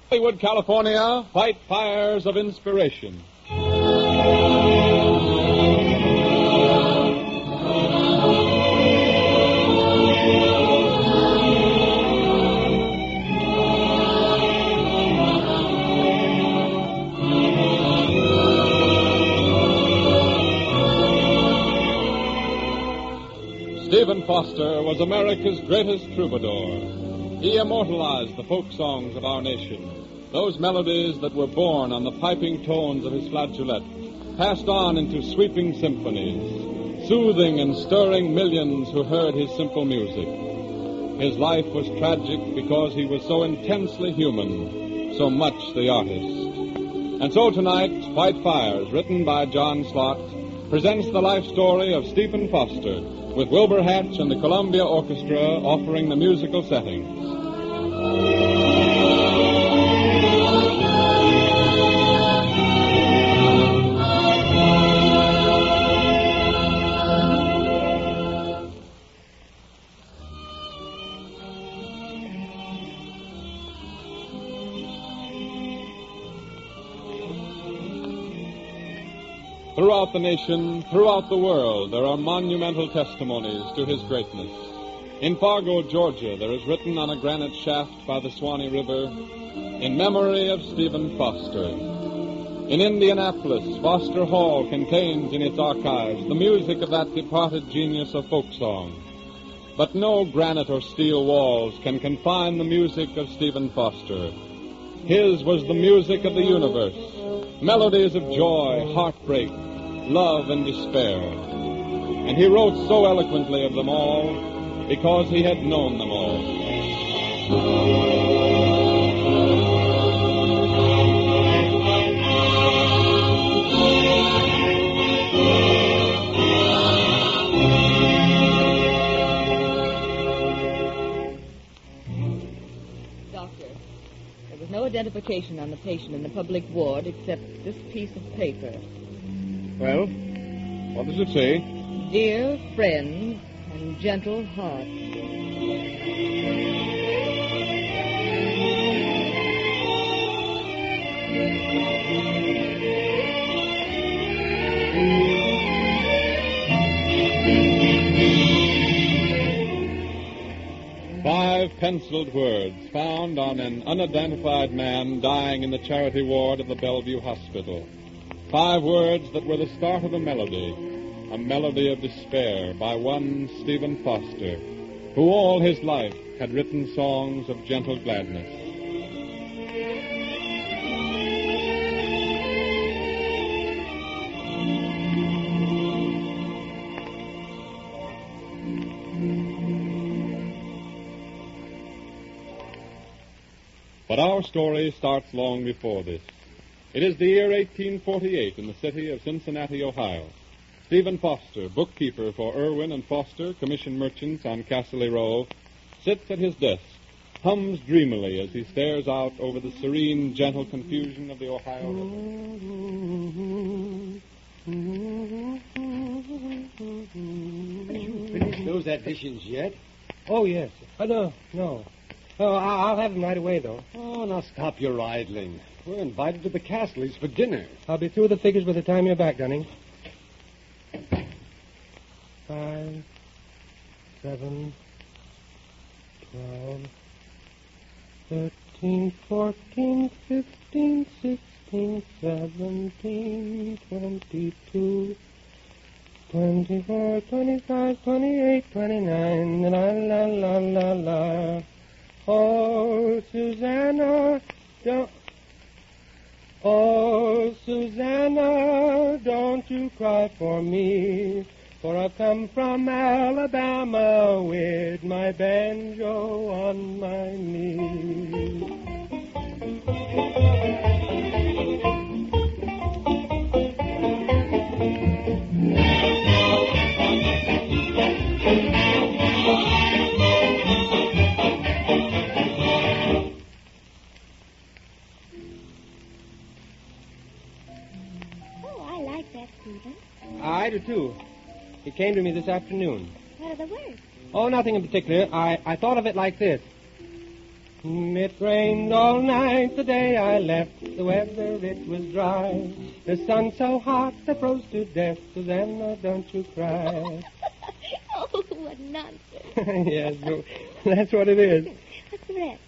Hollywood, California, fight fires of inspiration. Stephen Foster was America's greatest troubadour. He immortalized the folk songs of our nation, those melodies that were born on the piping tones of his flageolet, passed on into sweeping symphonies, soothing and stirring millions who heard his simple music. His life was tragic because he was so intensely human, so much the artist. And so tonight, Fight Fires, written by John Slott, presents the life story of Stephen Foster, with Wilbur Hatch and the Columbia Orchestra offering the musical settings. Throughout the nation, throughout the world, there are monumental testimonies to his greatness. In Fargo, Georgia, there is written on a granite shaft by the Swanee River, "In memory of Stephen Foster." In Indianapolis, Foster Hall contains in its archives the music of that departed genius of folk song. But no granite or steel walls can confine the music of Stephen Foster. His was the music of the universe, melodies of joy, heartbreak, love, and despair. And he wrote so eloquently of them all because he had known them all. Doctor, there was no identification on the patient in the public ward except this piece of paper. Well, what does it say? Dear friends and gentle hearts. Five penciled words found on an unidentified man dying in the charity ward of the Bellevue Hospital. 5 words that were the start of a melody of despair by one Stephen Foster, who all his life had written songs of gentle gladness. But our story starts long before this. It is the year 1848 in the city of Cincinnati, Ohio. Stephen Foster, bookkeeper for Irwin and Foster, commission merchants on Casserly Row, sits at his desk, hums dreamily as he stares out over the serene, gentle confusion of the Ohio River. Have you finished those additions yet? Oh, yes. No. Oh, I'll have them right away, though. Oh, now stop your idling. We're invited to the Castleys for dinner. I'll be through with the figures by the time you're back, Dunning. 5, 7, 12, 13, 14, 15, 16, 17, 22, 24, 25, 28, 29, la, la, la, la, la. Oh, Susanna, don't... Oh, Susanna, don't you cry for me, for I've come from Alabama with my banjo on my knee. I do, too. It came to me this afternoon. What are the words? Oh, nothing in particular. I thought of it like this. It rained all night the day I left. The weather, it was dry. The sun so hot I froze to death. Susanna, don't you cry. Oh, what nonsense. Yes, that's what it is. What's the rest?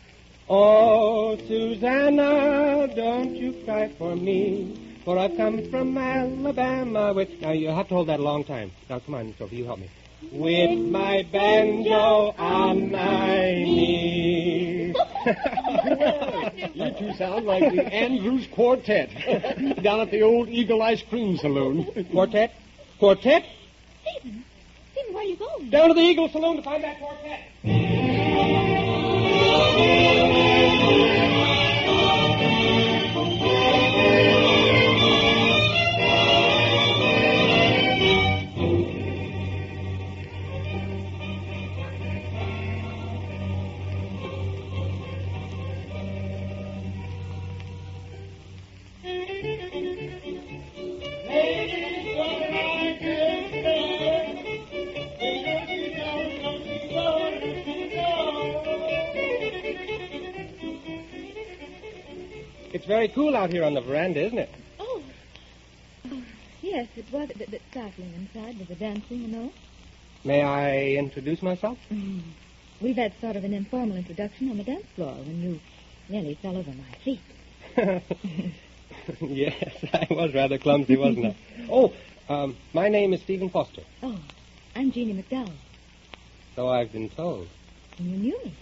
Oh, Susanna, don't you cry for me. For I've come from Alabama with... Now, you have to hold that a long time. Now, come on, Sophie, you help me. With my banjo on my knee. You two sound like the Andrews Quartet down at the old Eagle Ice Cream Saloon. Quartet? Quartet? Stephen, where are you going? Down to the Eagle Saloon to find that quartet. It's very cool out here on the veranda, isn't it? Oh, yes, it was a bit startling inside with the dancing and all. May I introduce myself? We've had sort of an informal introduction on the dance floor when you nearly fell over my feet. Yes, I was rather clumsy, wasn't I? Oh, my name is Stephen Foster. Oh, I'm Jeanie McDowell. So I've been told. And you knew me.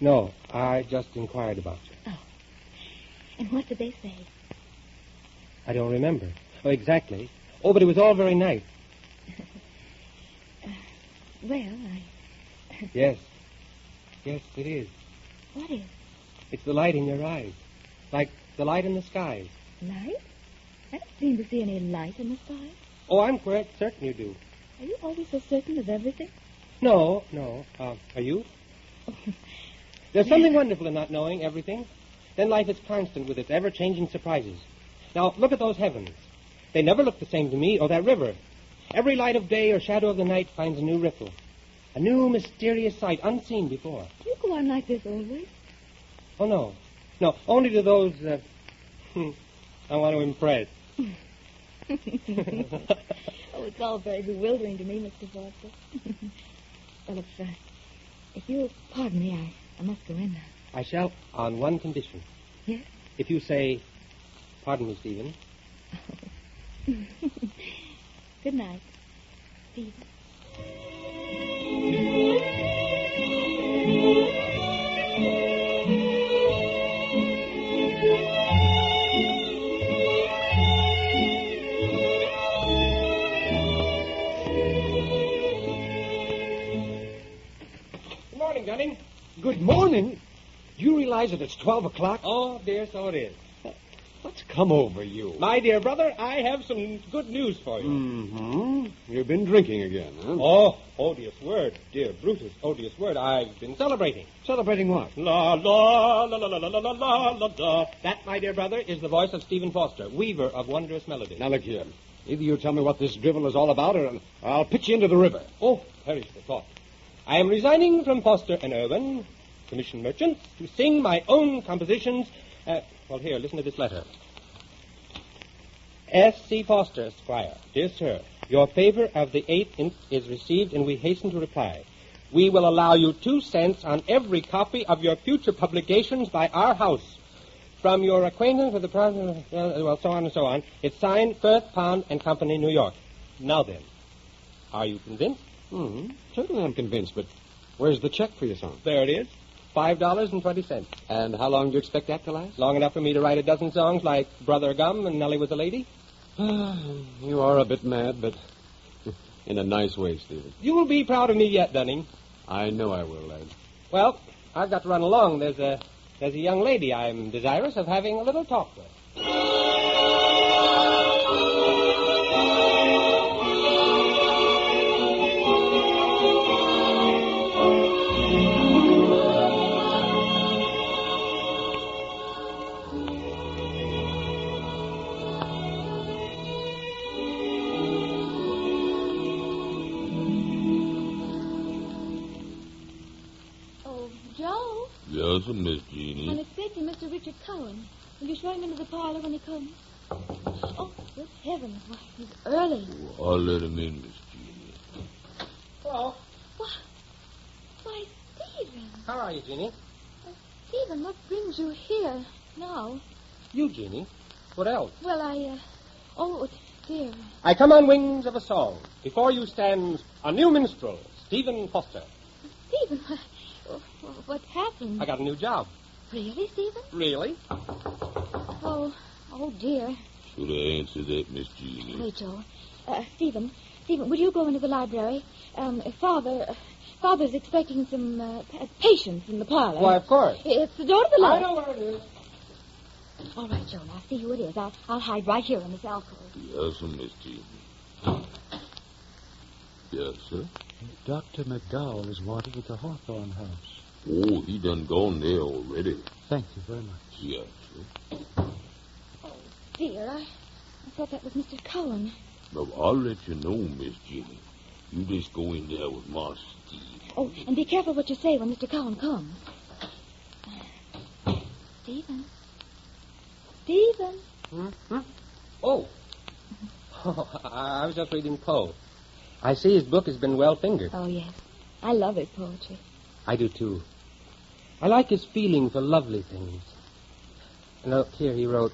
No, I just inquired about you. Oh. And what did they say? I don't remember. Oh, exactly. Oh, but it was all very nice. Well, I... Yes. Yes, it is. What is? It's the light in your eyes. Like the light in the skies. Light? I don't seem to see any light in the sky. Oh, I'm quite certain you do. Are you always so certain of everything? No. Are you? There's something wonderful in not knowing everything. Then life is constant with its ever-changing surprises. Now, look at those heavens. They never look the same to me or that river. Every light of day or shadow of the night finds a new ripple. A new mysterious sight unseen before. Do you go on like this always? Oh, no. No, only to those I want to impress. Oh, it's all very bewildering to me, Mr. Foster. Well, if you'll pardon me, I must go in now. I shall, on one condition. Yes? If you say, pardon me, Stephen. Good night, Stephen. Good morning, Gunning. Good morning. Do you realize that it's 12 o'clock? Oh, dear, so it is. What's come over you? My dear brother, I have some good news for you. Mm-hmm. You've been drinking again, huh? Oh, odious word, dear Brutus, odious word. I've been celebrating. Celebrating what? La, la, la, la, la, la, la, la, la, la. That, my dear brother, is the voice of Stephen Foster, weaver of wondrous melodies. Now, look here. Either you tell me what this drivel is all about, or I'll pitch you into the river. Oh, perish the thought. I am resigning from Foster and Irwin, commission merchants, to sing my own compositions. Well, here, listen to this letter. S.C. Foster, Esquire. Dear Sir, your favor of the 8th is received, and we hasten to reply. We will allow you 2 cents on every copy of your future publications by our house. From your acquaintance with the president, well, so on and so on. It's signed Firth, Pond and Company, New York. Now then, are you convinced? Mm-hmm. Certainly I'm convinced, but where's the check for your song? There it is. $5.20. And how long do you expect that to last? Long enough for me to write a dozen songs like Brother Gum and Nellie Was a Lady? You are a bit mad, but in a nice way, Stephen. You will be proud of me yet, Dunning. I know I will, lad. Well, I've got to run along. There's a young lady I'm desirous of having a little talk with. Joe? Yes? Miss Jeanie. I'm expecting Mr. Richard Cowan. Will you show him into the parlor when he comes? Oh, good heavens. Why, he's early. Oh, I'll let him in, Miss Jeanie. Hello. Why, Stephen. How are you, Jeanie? Stephen, what brings you here now? You, Jeanie. What else? Well, Oh, dear. I come on wings of a song. Before you stands a new minstrel, Stephen Foster. Stephen, what happened? I got a new job. Really, Stephen? Really? Oh, dear. Should I answer that, Miss Jeanie? Wait, Joe. Stephen, will you go into the library? Father's expecting some patients in the parlor. Why, of course. It's the door to the left. I know where it is. All right, Joe. I'll see who it is. I'll hide right here in this alcove. Yes, sir, Miss Jeanie. Yes, sir? Dr. McDowell is wanted at the Hawthorne house. Oh, he done gone there already. Thank you very much. Yes, sir. Oh, dear. I thought that was Mr. Cowan. Now, I'll let you know, Miss Jeanie. You just go in there with Master Steve. Oh, and be careful what you say when Mr. Cowan comes. Stephen. Oh. I was just reading Poe. I see his book has been well fingered. Oh, yes. I love his poetry. I do, too. I like his feeling for lovely things. And look, here he wrote,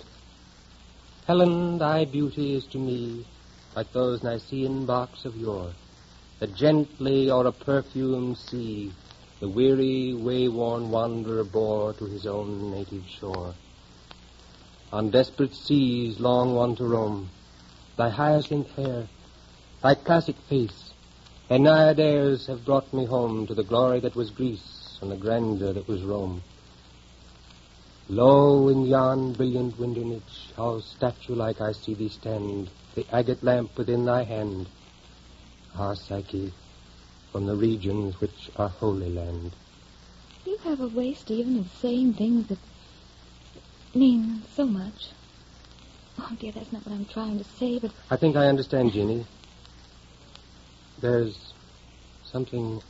Helen, thy beauty is to me like those Nicean barks of yore, that gently o'er a perfumed sea the weary, way-worn wanderer bore to his own native shore. On desperate seas long one to roam, thy hyacinth hair, thy classic face, thy naiad airs have brought me home to the glory that was Greece and the grandeur that was Rome. Lo, in yon brilliant window niche, how statue-like I see thee stand, the agate lamp within thy hand. Ah, Psyche, from the regions which are Holy Land. You have a way, Stephen, of saying things that mean so much. Oh, dear, that's not what I'm trying to say, but... I think I understand, Jeanie. There's something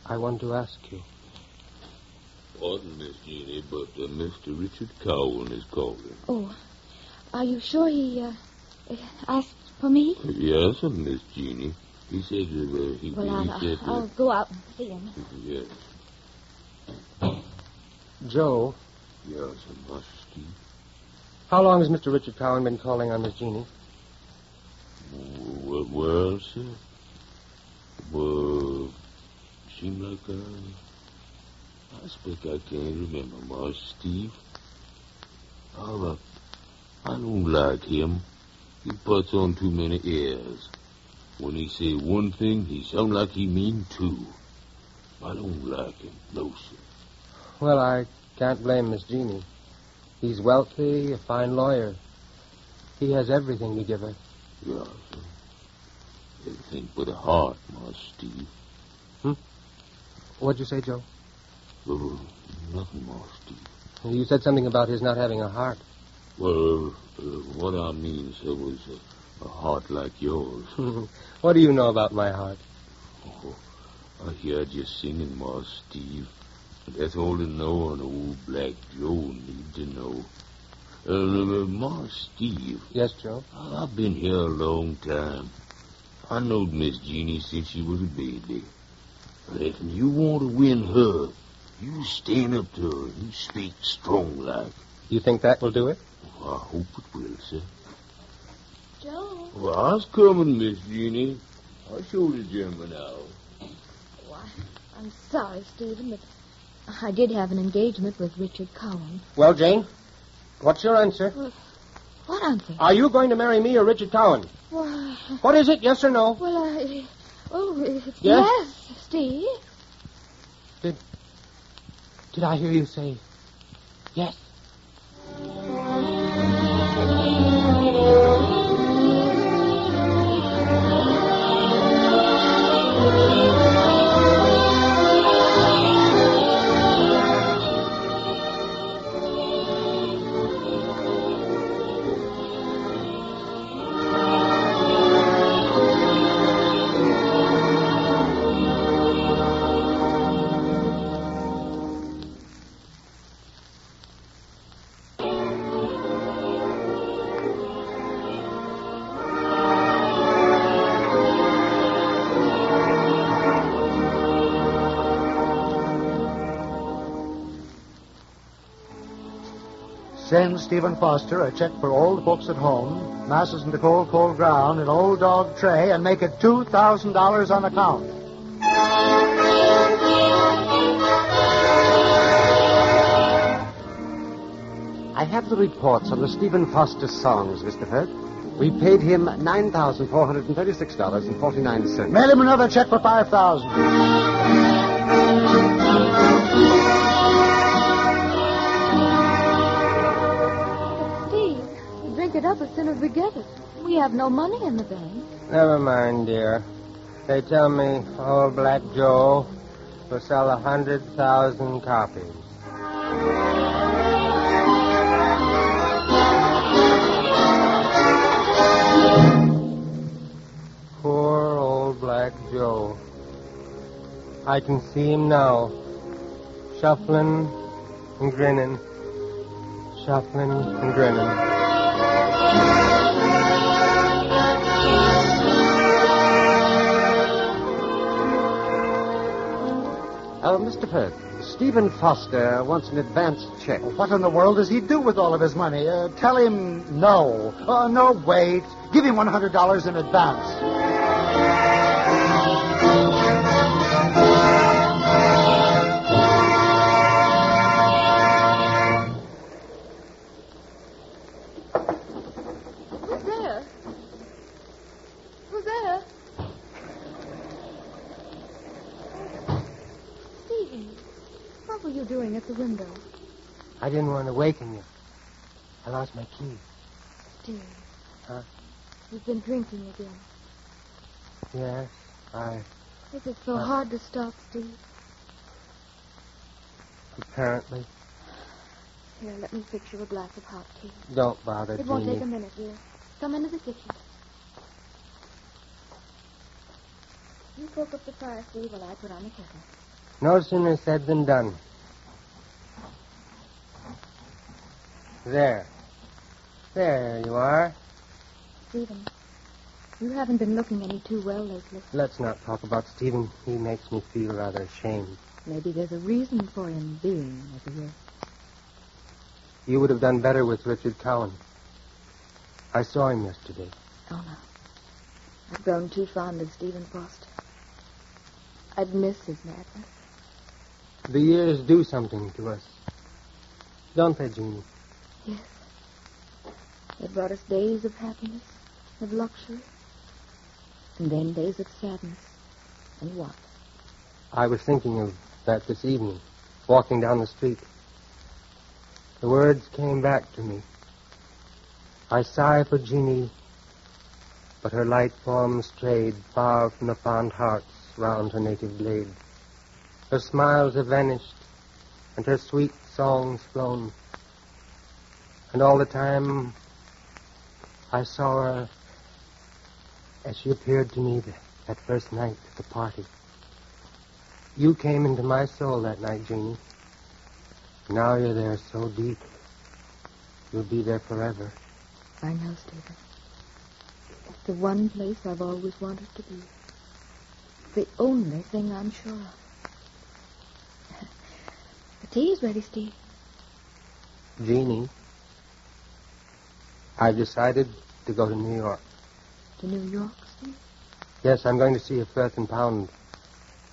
I want to ask you. Pardon, Miss Jeanie, but Mr. Richard Cowan is calling. Oh, are you sure he asked for me? Yes, Miss Jeanie. He said he said... I'll go out and see him. Yes. Joe. Yes, Master Steve. How long has Mr. Richard Cowan been calling on Miss Jeanie? Well, sir. Well, seemed like I expect I can't remember, Master Steve. I don't like him. He puts on too many airs. When he say one thing, he sound like he mean two. I don't like him, no, sir. Well, I can't blame Miss Jeanie. He's wealthy, a fine lawyer. He has everything to give her. Yeah, sir. Everything but a heart, Master Steve. What'd you say, Joe? Nothing, Master Steve. You said something about his not having a heart. Well, what I mean, sir, was a heart like yours. What do you know about my heart? Oh, I heard you singing, Master Steve. That's all to know an old black Joe need to know. Master Steve. Yes, Joe? I've been here a long time. I knowed Miss Jeanie since she was a baby. But if you want to win her, you stand up to her and you speak strong like. You think that will do it? I hope it will, sir. Joe? Well, I was coming, Miss Jeanie. I'll show the gentleman out. Oh, I'm sorry, Stephen, but I did have an engagement with Richard Cowan. Well, Jane, what's your answer? What answer? Are you going to marry me or Richard Cowan? Why... What is it, yes or no? Well, it's Yes? yes, Steve. Did I hear you say yes? Send Stephen Foster a check for old books at home, masses into cold, cold ground, an old dog tray, and make it $2,000 on account. I have the reports on the Stephen Foster songs, Mr. Hurt. We paid him $9,436.49. Mail him another check for $5,000. Steve, drink it up as soon as we get it. We have no money in the bank. Never mind, dear. They tell me old Black Joe will sell 100,000 copies. Poor old Black Joe. I can see him now, shuffling and grinning, shuffling and grinning. Mr. Hurt, Stephen Foster wants an advance check. What in the world does he do with all of his money? Tell him no. No, wait. Give him $100 in advance. Who's there? Who's there? Stevie, what were you doing at the window? I didn't want to waken you. I lost my key. Steve. Huh? You've been drinking again. Yes, Is it so hard to stop, Steve? apparently. Here, let me fix you a glass of hot tea. Don't bother, It won't Jeanie. take a minute, dear. Come into the kitchen. You poke up the fire, Steve, while I put on the kettle. No sooner said than done. There. There you are. Stephen, you haven't been looking any too well lately. Let's not talk about Stephen. He makes me feel rather ashamed. Maybe there's a reason for him being as he is. You would have done better with Richard Cowan. I saw him yesterday. Oh, no. I've grown too fond of Stephen Foster. I'd miss his madness. The years do something to us. Don't they, Jeanie? Yes. They brought us days of happiness, of luxury, and then days of sadness and want. I was thinking of that this evening, walking down the street. The words came back to me. I sigh for Jeanie, but her light form strayed far from the fond hearts round her native glade. Her smiles have vanished, and her sweet songs flown. And all the time I saw her as she appeared to me that first night at the party. You came into my soul that night, Jeanie. Now you're there so deep. You'll be there forever. I know, Stephen. It's the one place I've always wanted to be. The only thing I'm sure of. The tea is ready, Steve. Jeanie, I've decided to go to New York. To New York, Steve? Yes, I'm going to see if Firth and Pound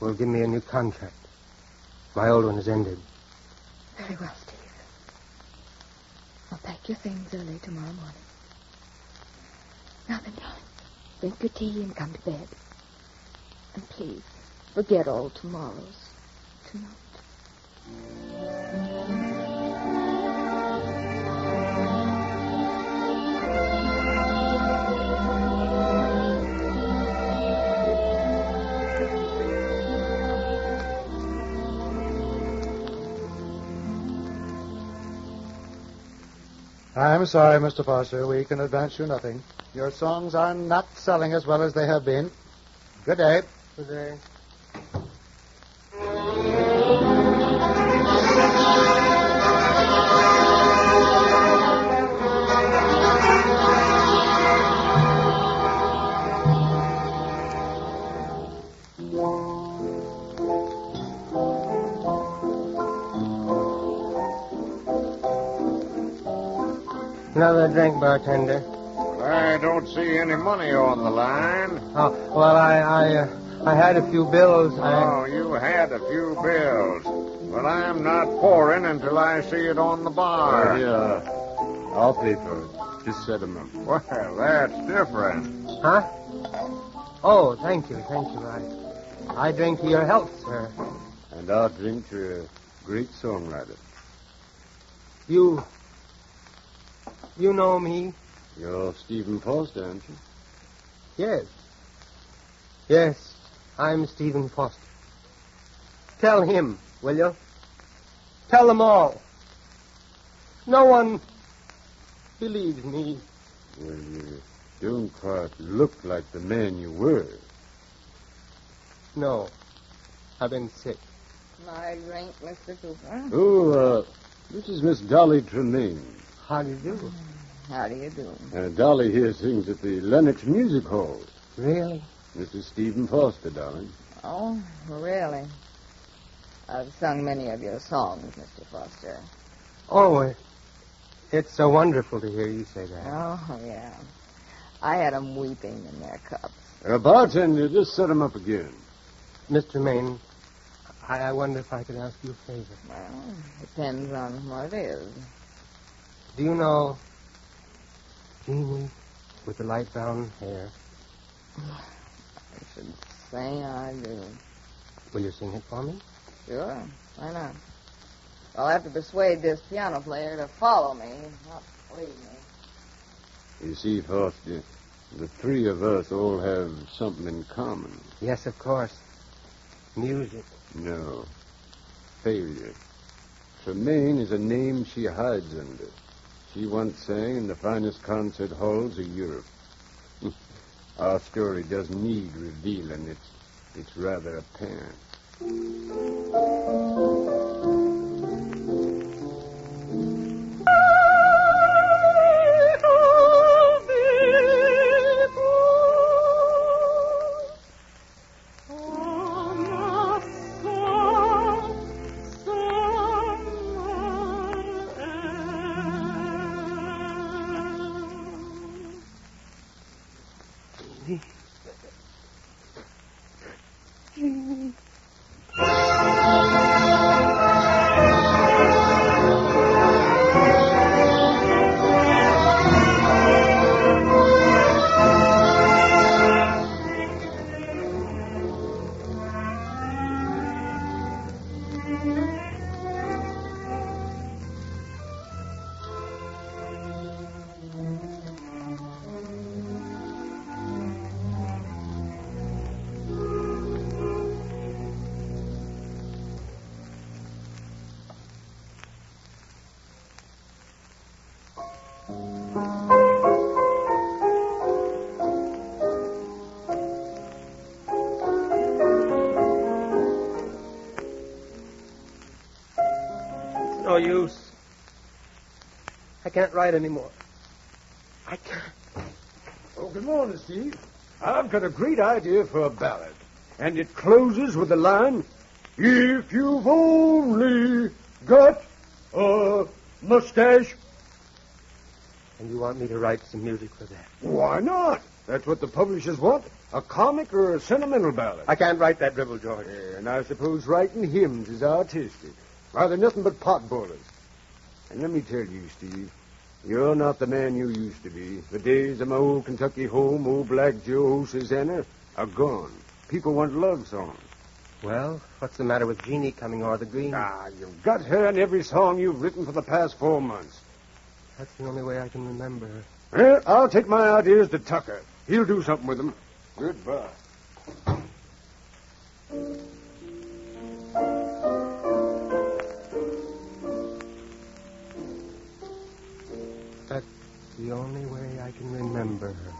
will give me a new contract. My old one has ended. Very well, Steve. I'll pack your things early tomorrow morning. Now then, darling, drink your tea and come to bed. And please, forget all tomorrows tonight. I'm sorry, Mr. Foster. We can advance you nothing. Your songs are not selling as well as they have been. Good day. Good day. Another drink, bartender. Well, I don't see any money on the line. Oh, well, I had a few bills. Oh, you had a few bills. But I'm not pouring until I see it on the bar. Yeah. I'll pay for it. Just set 'em up. Well, that's different. Huh? Oh, thank you. I drink to your health, sir. And I'll drink to a great songwriter. You know me? You're Stephen Foster, aren't you? Yes, I'm Stephen Foster. Tell him, will you? Tell them all. No one believes me. Well, you don't quite look like the man you were. No, I've been sick. My drink, Mr. Cooper. Oh, this is Miss Dolly Trine. How do you do? How do you do? Dolly here sings at the Lenox Music Hall. Really? This is Stephen Foster, darling. Oh, really? I've sung many of your songs, Mr. Foster. Oh, it's so wonderful to hear you say that. Oh, yeah. I had 'em weeping in their cups. Bartender, just set him up again. Mr. Maine, I wonder if I could ask you a favor. Well, depends on what it is. Do you know Jeanie with the light brown hair? I should say I do. Will you sing it for me? Sure. Why not? I'll have to persuade this piano player to follow me, not leave me. You see, Foster, the three of us all have something in common. Yes, of course. Music. No. Failure. Tremaine is a name she hides under. She once sang in the finest concert halls of Europe. Our story doesn't need revealing. It's rather apparent. No use. I can't write anymore. I can't. Oh, good morning, Steve. I've got a great idea for a ballad. And it closes with the line, "If you've only got a mustache." And you want me to write some music for that? Why not? That's what the publishers want. A comic or a sentimental ballad. I can't write that dribble, George. Yeah, and I suppose writing hymns is artistic. Why, they're nothing but pot boilers. And let me tell you, Steve, you're not the man you used to be. The days of my old Kentucky home, old Black Joe, old Susanna, are gone. People want love songs. Well, what's the matter with Jeanie coming o'er the green? You've got her in every song you've written for the past 4 months. That's the only way I can remember her. Well, I'll take my ideas to Tucker. He'll do something with them. Goodbye. That's the only way I can remember her.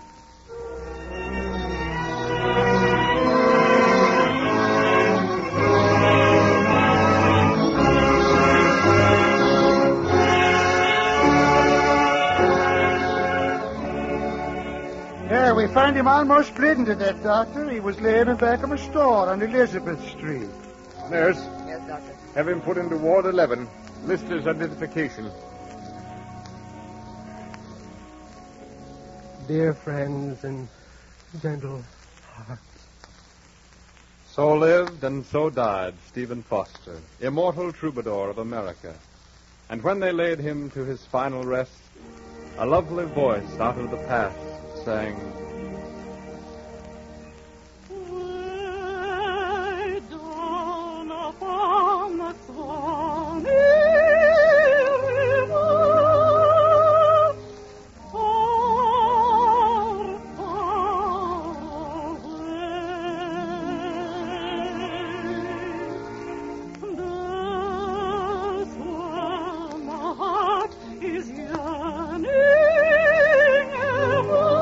Yeah, we found him almost bleeding to death, Doctor. He was laying in back of a store on Elizabeth Street. Nurse, Yes, Doctor. have him put into Ward 11. Lister's identification. dear friends and gentle hearts. So lived and so died Stephen Foster, immortal troubadour of America. And when they laid him to his final rest, a lovely voice out of the past sang, "Way down upon the Swanee River, far, far away, that's where my heart is yearning ever.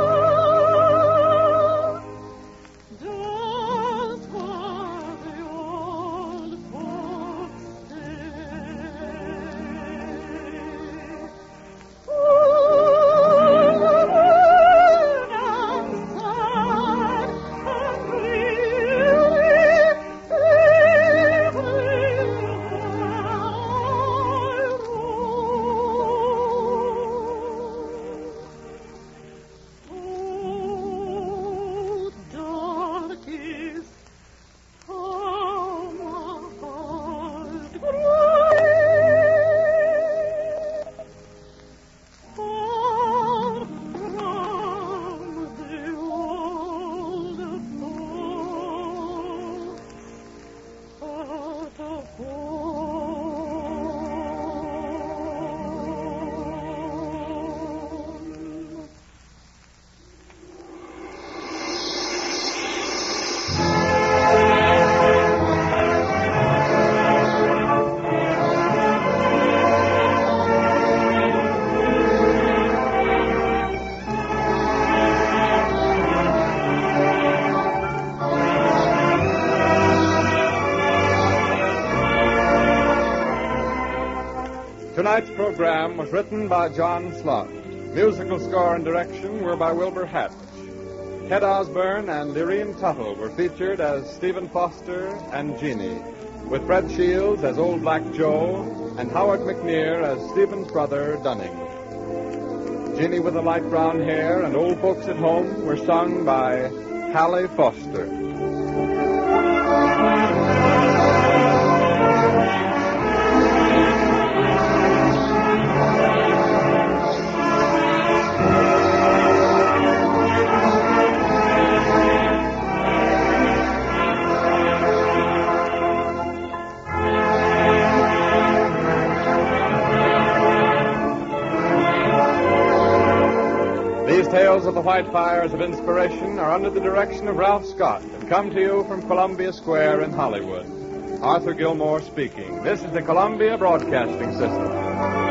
Just where the old folks stay. Alone and sad and dreary, everywhere I roam. Oh, dark is how my heart cries, far from the old folks out of home. Tonight's program was written by John Slott. Musical score and direction were by Wilbur Hatch. Ted Osborne and Lyrene Tuttle were featured as Stephen Foster and Jeanie, with Fred Shields as Old Black Joe and Howard McNear as Stephen's brother, Dunning. Jeanie with the light brown hair and Old Folks at Home were sung by Hallie Foster. These tales of the White Fires of Inspiration are under the direction of Ralph Scott and come to you from Columbia Square in Hollywood. Arthur Gilmore speaking. This is the Columbia Broadcasting System.